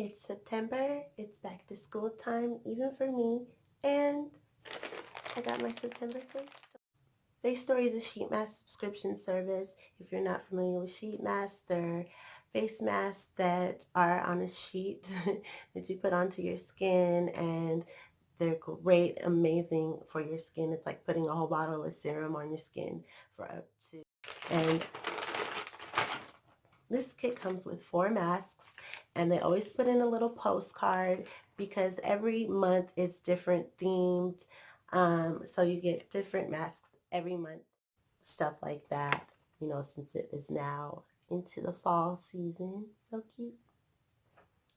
It's September, it's back to school time, even for me, and I got my September Facetory is a sheet mask subscription service. If you're not familiar with sheet masks, they're face masks that are on a sheet that you put onto your skin, and they're great, amazing for your skin. It's like putting a whole bottle of serum on your skin for up to, and this kit comes with 4 masks, and they always put in a little postcard because every month it's different themed. So you get different masks every month, stuff like that, since it is now into the fall season. So cute.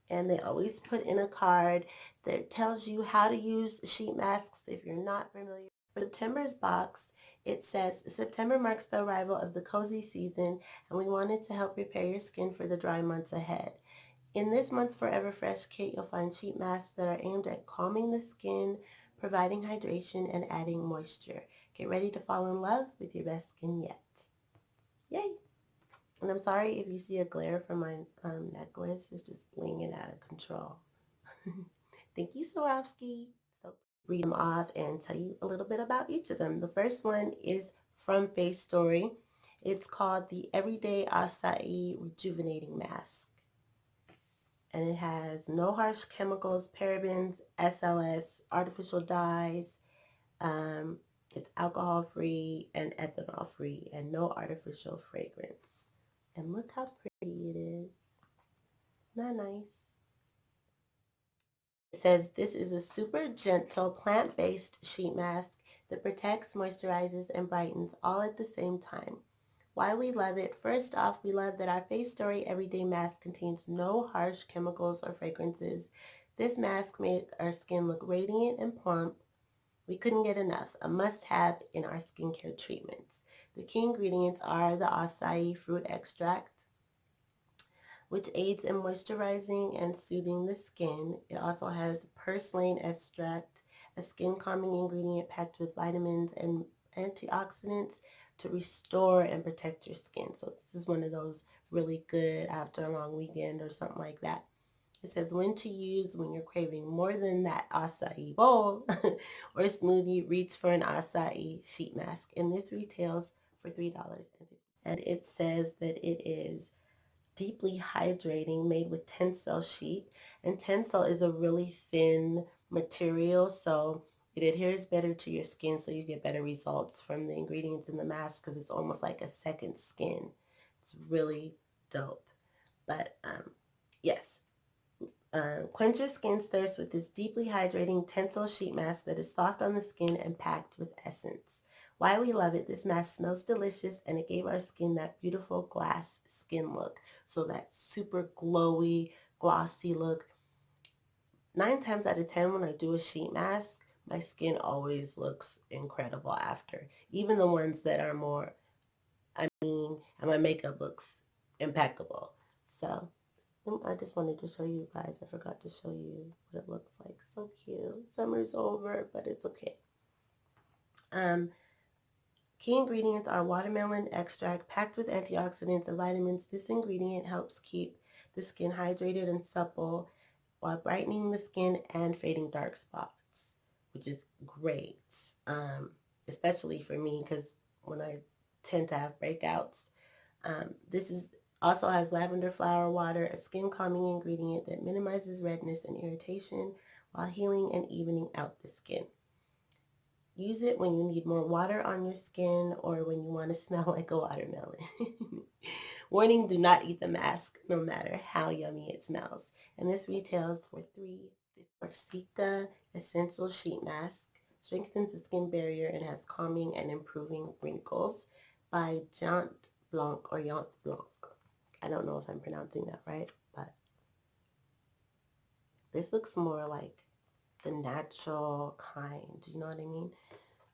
And they always put in a card that tells you how to use sheet masks if you're not familiar. For September's box, it says, September marks the arrival of the cozy season, and we wanted to help prepare your skin for the dry months ahead. In this month's Forever Fresh kit, you'll find sheet masks that are aimed at calming the skin, providing hydration, and adding moisture. Get ready to fall in love with your best skin yet. Yay! And I'm sorry if you see a glare from my necklace. It's just blinging out of control. Thank you, Swarovski. So read them off and tell you a little bit about each of them. The first one is from Facetory. It's called the Everyday Acai Rejuvenating Mask. And it has no harsh chemicals, parabens, SLS, artificial dyes. It's alcohol-free and ethanol-free, and no artificial fragrance. And look how pretty it is. Not nice. It says this is a super gentle plant-based sheet mask that protects, moisturizes, and brightens all at the same time. Why we love it. First off, we love that our Facetory Everyday Mask contains no harsh chemicals or fragrances. This mask made our skin look radiant and plump. We couldn't get enough, a must-have in our skincare treatments. The key ingredients are the acai fruit extract, which aids in moisturizing and soothing the skin. It also has purslane extract, a skin calming ingredient packed with vitamins and antioxidants to restore and protect your skin. So this is one of those really good after a long weekend or something like that. It says when to use when you're craving more than that acai bowl or smoothie. Reach for an acai sheet mask, and this retails for $3.50. And it says that it is deeply hydrating, made with Tencel sheet, and Tencel is a really thin material, so it adheres better to your skin, so you get better results from the ingredients in the mask because it's almost like a second skin. It's really dope. But yes, quench your skin's thirst with this deeply hydrating Tencel sheet mask that is soft on the skin and packed with essence. Why we love it, this mask smells delicious, and it gave our skin that beautiful glass skin look. So that super glowy, glossy look. 9 times out of 10 when I do a sheet mask, my skin always looks incredible after. Even the ones that are more, and my makeup looks impeccable. So I just wanted to show you guys. I forgot to show you what it looks like. So cute. Summer's over, but it's okay. Key ingredients are watermelon extract packed with antioxidants and vitamins. This ingredient helps keep the skin hydrated and supple while brightening the skin and fading dark spots, which is great, especially for me because when I tend to have breakouts. This is also has lavender flower water, a skin calming ingredient that minimizes redness and irritation while healing and evening out the skin. Use it when you need more water on your skin or when you want to smell like a watermelon. Warning, do not eat the mask no matter how yummy it smells. And this retails for $3.50. Sika Essential Sheet Mask strengthens the skin barrier and has calming and improving wrinkles by Jant Blanc or Yant Blanc. I don't know if I'm pronouncing that right, but this looks more like the natural kind. You know what I mean?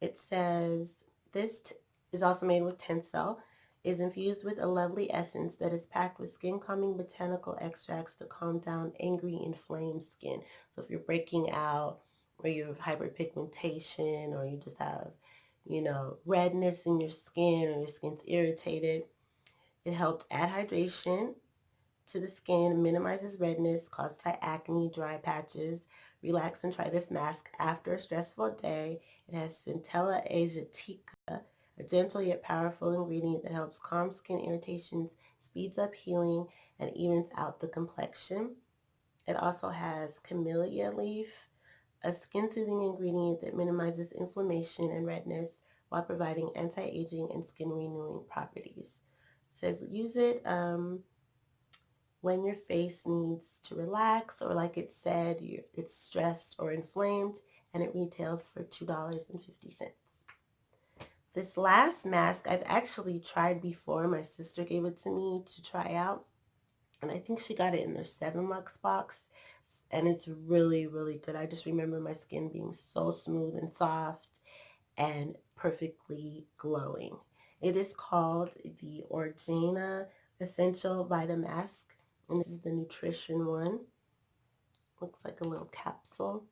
It says this is also made with Tencel, is infused with a lovely essence that is packed with skin calming botanical extracts to calm down angry, inflamed skin. So if you're breaking out or you have hyperpigmentation or you just have, redness in your skin or your skin's irritated, it helps add hydration, to the skin, minimizes redness caused by acne, dry patches. Relax and try this mask after a stressful day. It has Centella asiatica, a gentle yet powerful ingredient that helps calm skin irritations, speeds up healing, and evens out the complexion. It also has camellia leaf, a skin-soothing ingredient that minimizes inflammation and redness while providing anti-aging and skin-renewing properties. It says use it when your face needs to relax, or like it said, it's stressed or inflamed, and it retails for $2.50. This last mask I've actually tried before. My sister gave it to me to try out, and I think she got it in their 7 Lux box, and it's really, really good. I just remember my skin being so smooth and soft and perfectly glowing. It is called the Organa Essential Vita Mask, and this is the nutrition one. Looks like a little capsule.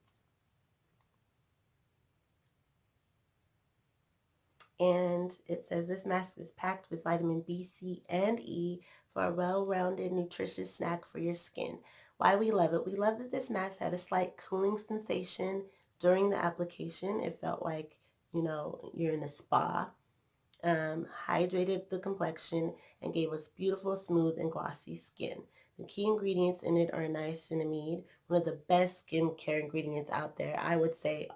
And it says this mask is packed with vitamin B, C, and E for a well-rounded, nutritious snack for your skin. Why we love it. We love that this mask had a slight cooling sensation during the application. It felt like, you're in a spa. Hydrated the complexion, and gave us beautiful, smooth, and glossy skin. The key ingredients in it are niacinamide, one of the best skincare ingredients out there. I would say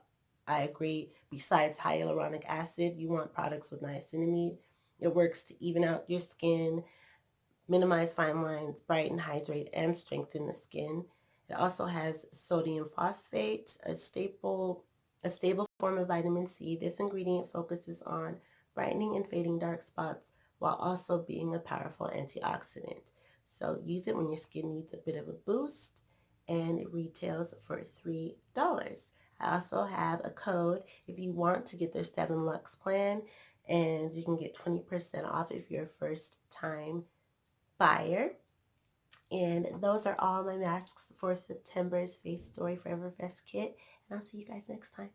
I agree. Besides hyaluronic acid, you want products with niacinamide. It works to even out your skin, minimize fine lines, brighten, hydrate, and strengthen the skin. It also has sodium phosphate, a stable form of vitamin C. This ingredient focuses on brightening and fading dark spots while also being a powerful antioxidant. So use it when your skin needs a bit of a boost, and it retails for $3. I also have a code if you want to get their 7 Lux plan, and you can get 20% off if you're a first time buyer. And those are all my masks for September's Face Story Forever Fresh kit. And I'll see you guys next time.